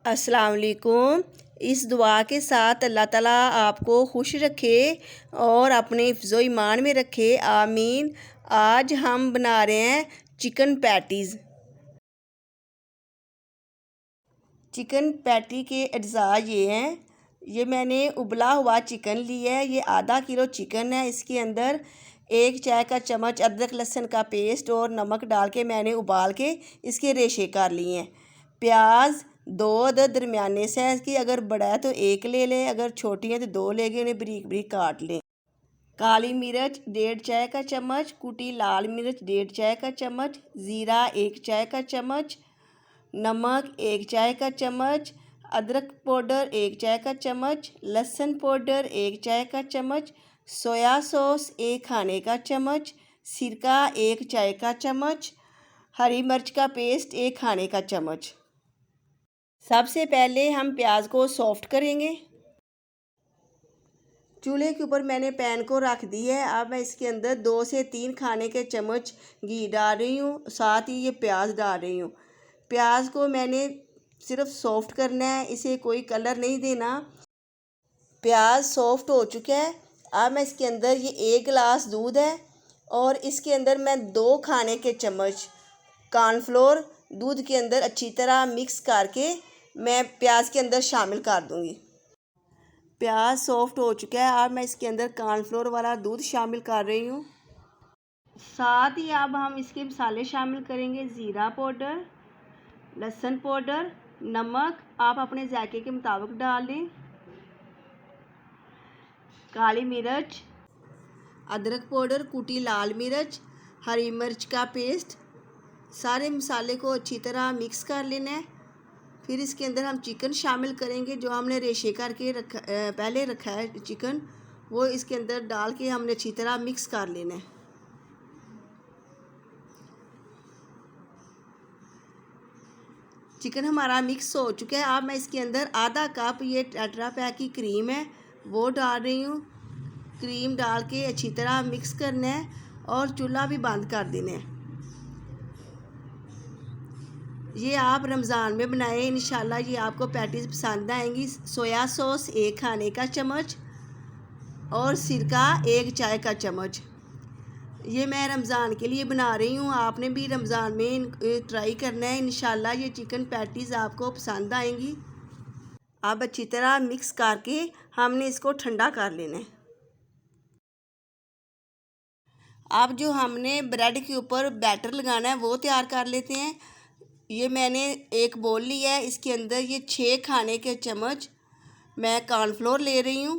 अस्सलाम वालेकुम। इस दुआ के साथ अल्लाह ताला आपको खुश रखे और अपने हिफ्ज़ो ईमान में रखे, आमीन। आज हम बना रहे हैं चिकन पैटीज़। चिकन पैटी के अज्जा ये हैं। ये मैंने उबला हुआ चिकन लिया है। ये आधा किलो चिकन है। इसके अंदर 1 चाय का चम्मच अदरक लहसुन का पेस्ट और नमक डाल के मैंने उबाल के इसके रेशे कर लिए हैं। प्याज 2 अदद दरमियाने साइज़ की, अगर बड़ा है तो 1 ले लें, अगर छोटी है तो 2 लेंगे, उन्हें बारीक बारीक काट लें। काली मिर्च 1.5 चाय का चम्मच, कुटी लाल मिर्च 1.5 चाय का चम्मच, ज़ीरा 1 चाय का चम्मच, नमक 1 चाय का चम्मच, अदरक पाउडर 1 चाय का चम्मच, लहसुन पाउडर 1 चाय का चम्मच, सोया सॉस 1 खाने का चम्मच, सिरका 1 चाय का चम्मच, हरी मिर्च का पेस्ट 1 खाने का चम्मच। सबसे पहले हम प्याज को सॉफ्ट करेंगे। चूल्हे के ऊपर मैंने पैन को रख दी है। अब मैं इसके अंदर 2 से 3 खाने के चम्मच घी डाल रही हूँ, साथ ही ये प्याज डाल रही हूँ। प्याज को मैंने सिर्फ सॉफ्ट करना है, इसे कोई कलर नहीं देना। प्याज सॉफ्ट हो चुका है। अब मैं इसके अंदर ये 1 गिलास दूध है और इसके अंदर मैं 2 खाने के चम्मच कॉर्नफ्लोर दूध के अंदर अच्छी तरह मिक्स करके मैं प्याज के अंदर शामिल कर दूँगी। प्याज सॉफ्ट हो चुका है। अब मैं इसके अंदर कॉर्नफ्लोर वाला दूध शामिल कर रही हूँ। साथ ही अब हम इसके मसाले शामिल करेंगे। ज़ीरा पाउडर, लहसुन पाउडर, नमक आप अपने जायके के मुताबिक डाल लें, काली मिर्च, अदरक पाउडर, कुटी लाल मिर्च, हरी मिर्च का पेस्ट। सारे मसाले को अच्छी तरह मिक्स कर लेना है। फिर इसके अंदर हम चिकन शामिल करेंगे, जो हमने रेशे करके पहले रखा है चिकन, वो इसके अंदर डाल के हमने अच्छी तरह मिक्स कर लेना है। चिकन हमारा मिक्स हो चुका है। अब मैं इसके अंदर आधा कप ये टेट्रा पैक की क्रीम है वो डाल रही हूँ। क्रीम डाल के अच्छी तरह मिक्स करना है और चूल्हा भी बंद कर देना है। ये आप रमज़ान में बनाएं, इंशाल्लाह ये आपको पैटीज़ पसंद आएंगी। सोया सॉस 1 खाने का चम्मच और सिरका 1 चाय का चम्मच। ये मैं रमज़ान के लिए बना रही हूँ, आपने भी रमज़ान में ट्राई करना है। इंशाल्लाह ये चिकन पैटीज़ आपको पसंद आएंगी। अब अच्छी तरह मिक्स करके हमने इसको ठंडा कर लेना है। अब जो हमने ब्रेड के ऊपर बैटर लगाना है वो तैयार कर लेते हैं। ये मैंने एक बोल लिया है, इसके अंदर ये 6 खाने के चम्मच मैं कॉर्नफ्लोर ले रही हूँ।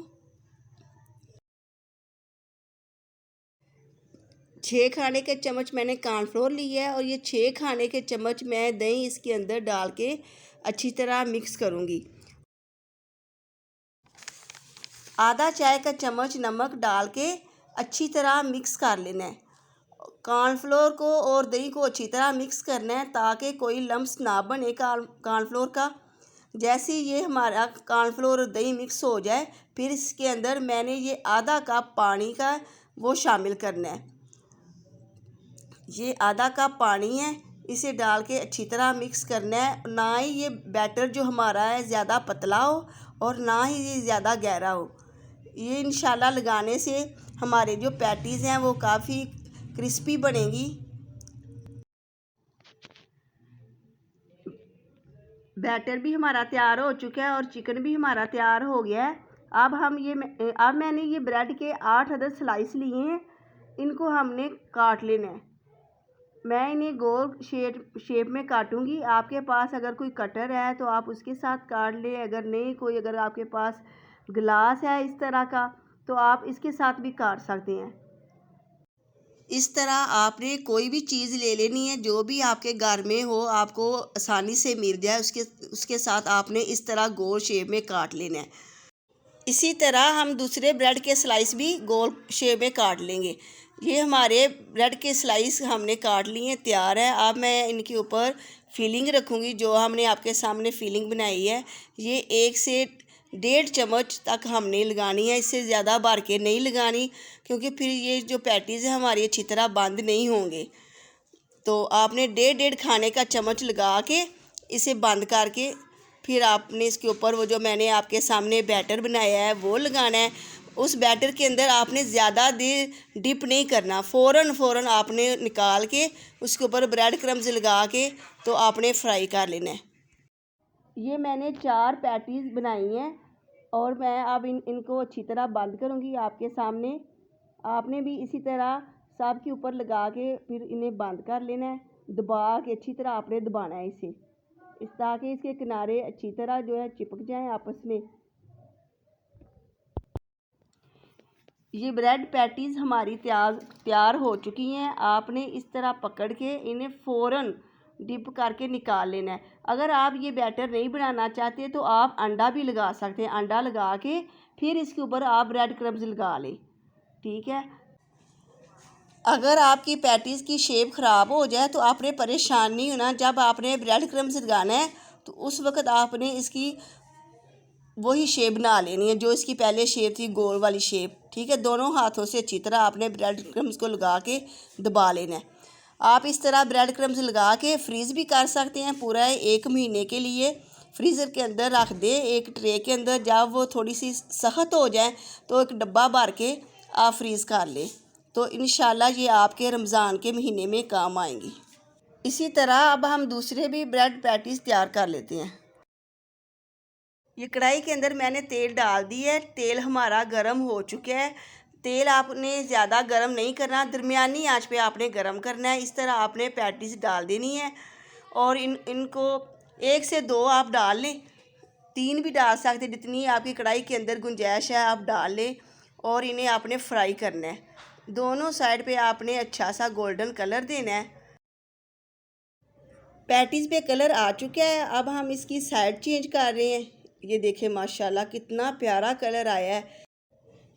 6 खाने के चम्मच मैंने कॉर्नफ्लोर लिया है और ये 6 खाने के चम्मच मैं दही इसके अंदर डाल के अच्छी तरह मिक्स करूँगी। आधा चाय का चम्मच नमक डाल के अच्छी तरह मिक्स कर लेना है। कॉर्नफ्लोर को और दही को अच्छी तरह मिक्स करना है ताकि कोई लम्स ना बने कॉर्नफ्लोर का। जैसे ये हमारा कॉर्नफ्लोर और दही मिक्स हो जाए, फिर इसके अंदर मैंने ये आधा कप पानी का वो शामिल करना है। ये आधा कप पानी है, इसे डाल के अच्छी तरह मिक्स करना है। ना ही ये बैटर जो हमारा है ज़्यादा पतला हो और ना ही ये ज़्यादा गहरा हो। ये इंशाल्लाह लगाने से हमारे जो पैटीज़ हैं वो काफ़ी क्रिस्पी बनेगी। बैटर भी हमारा तैयार हो चुका है और चिकन भी हमारा तैयार हो गया है। अब मैंने ये ब्रेड के 8 अदद स्लाइस लिए हैं, इनको हमने काट लेना है। मैं इन्हें गोल शेप में काटूंगी। आपके पास अगर कोई कटर है तो आप उसके साथ काट लें, अगर आपके पास गिलास है इस तरह का तो आप इसके साथ भी काट सकते हैं। इस तरह आपने कोई भी चीज़ ले लेनी है जो भी आपके घर में हो, आपको आसानी से मिल जाए, उसके साथ आपने इस तरह गोल शेप में काट लेना है। इसी तरह हम दूसरे ब्रेड के स्लाइस भी गोल शेप में काट लेंगे। ये हमारे ब्रेड के स्लाइस हमने काट लिए, तैयार है। अब मैं इनके ऊपर फिलिंग रखूँगी, जो हमने आपके सामने फिलिंग बनाई है। ये 1 से 1.5 चम्मच तक हमने लगानी है, इससे ज़्यादा भर के नहीं लगानी, क्योंकि फिर ये जो पैटीज़ है हमारी अच्छी तरह बंद नहीं होंगे। तो आपने 1.5 खाने का चम्मच लगा के इसे बंद करके फिर आपने इसके ऊपर वो जो मैंने आपके सामने बैटर बनाया है वो लगाना है। उस बैटर के अंदर आपने ज़्यादा देर डिप नहीं करना, फ़ौरन आपने निकाल के उसके ऊपर ब्रेड क्रम्स लगा के तो आपने फ्राई कर लेना है। ये मैंने 4 पैटीज़ बनाई हैं और मैं अब इनको अच्छी तरह बंद करूँगी आपके सामने। आपने भी इसी तरह सब के ऊपर लगा के फिर इन्हें बंद कर लेना है। दबा के अच्छी तरह आपने दबाना है इसे, इस ताकि इसके किनारे अच्छी तरह जो है चिपक जाएं आपस में। ये ब्रेड पैटीज़ हमारी तैयार हो चुकी हैं। आपने इस तरह पकड़ के इन्हें फ़ौरन डिप करके निकाल लेना है। अगर आप ये बैटर नहीं बनाना चाहते तो आप अंडा भी लगा सकते हैं। अंडा लगा के फिर इसके ऊपर आप ब्रेड क्रम्स लगा लें, ठीक है। अगर आपकी पैटीज़ की शेप ख़राब हो जाए तो आपने परेशान नहीं होना। जब आपने ब्रेड क्रम्स लगाना है तो उस वक़्त आपने इसकी वही शेप बना लेनी है जो इसकी पहले शेप थी, गोल वाली शेप, ठीक है। दोनों हाथों से अच्छी तरह आपने ब्रेड क्रम्स को लगा के दबा लेना है। आप इस तरह ब्रेड क्रम्स लगा के फ्रीज़ भी कर सकते हैं पूरा 1 महीने के लिए। फ्रीज़र के अंदर रख दे एक ट्रे के अंदर। जब वो थोड़ी सी सख्त हो जाए तो एक डब्बा भर के आप फ्रीज़ कर लें, तो इंशाल्लाह ये आपके रमज़ान के महीने में काम आएंगी। इसी तरह अब हम दूसरे भी ब्रेड पैटीज़ तैयार कर लेते हैं। ये कढ़ाई के अंदर मैंने तेल डाल दिया है। तेल हमारा गर्म हो चुका है। तेल आपने ज़्यादा गर्म नहीं करना, दरमियानी आंच पे आपने गर्म करना है। इस तरह आपने पैटीज़ डाल देनी है और इनको 1 से 2 आप डाल लें, 3 भी डाल सकते, जितनी आपकी कढ़ाई के अंदर गुंजाइश है आप डाल लें। और इन्हें आपने फ्राई करना है। दोनों साइड पे आपने अच्छा सा गोल्डन कलर देना है। पैटीज़ पे कलर आ चुका है। अब हम इसकी साइड चेंज कर रहे हैं। ये देखें माशाल्लाह कितना प्यारा कलर आया है।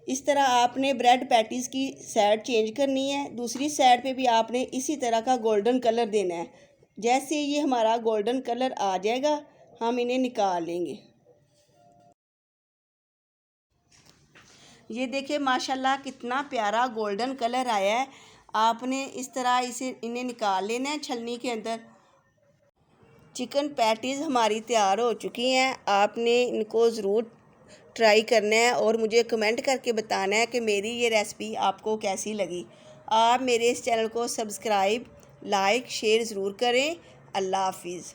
इस तरह आपने ब्रेड पैटीज़ की साइड चेंज करनी है। दूसरी साइड पे भी आपने इसी तरह का गोल्डन कलर देना है। जैसे ये हमारा गोल्डन कलर आ जाएगा हम इन्हें निकाल लेंगे। ये देखिए माशाल्लाह कितना प्यारा गोल्डन कलर आया है। आपने इस तरह इन्हें निकाल लेना है छलनी के अंदर। चिकन पैटीज़ हमारी तैयार हो चुकी हैं। आपने इनको ज़रूर ट्राई करना है और मुझे कमेंट करके बताना है कि मेरी ये रेसिपी आपको कैसी लगी। आप मेरे इस चैनल को सब्सक्राइब, लाइक, शेयर ज़रूर करें। अल्लाह हाफिज़।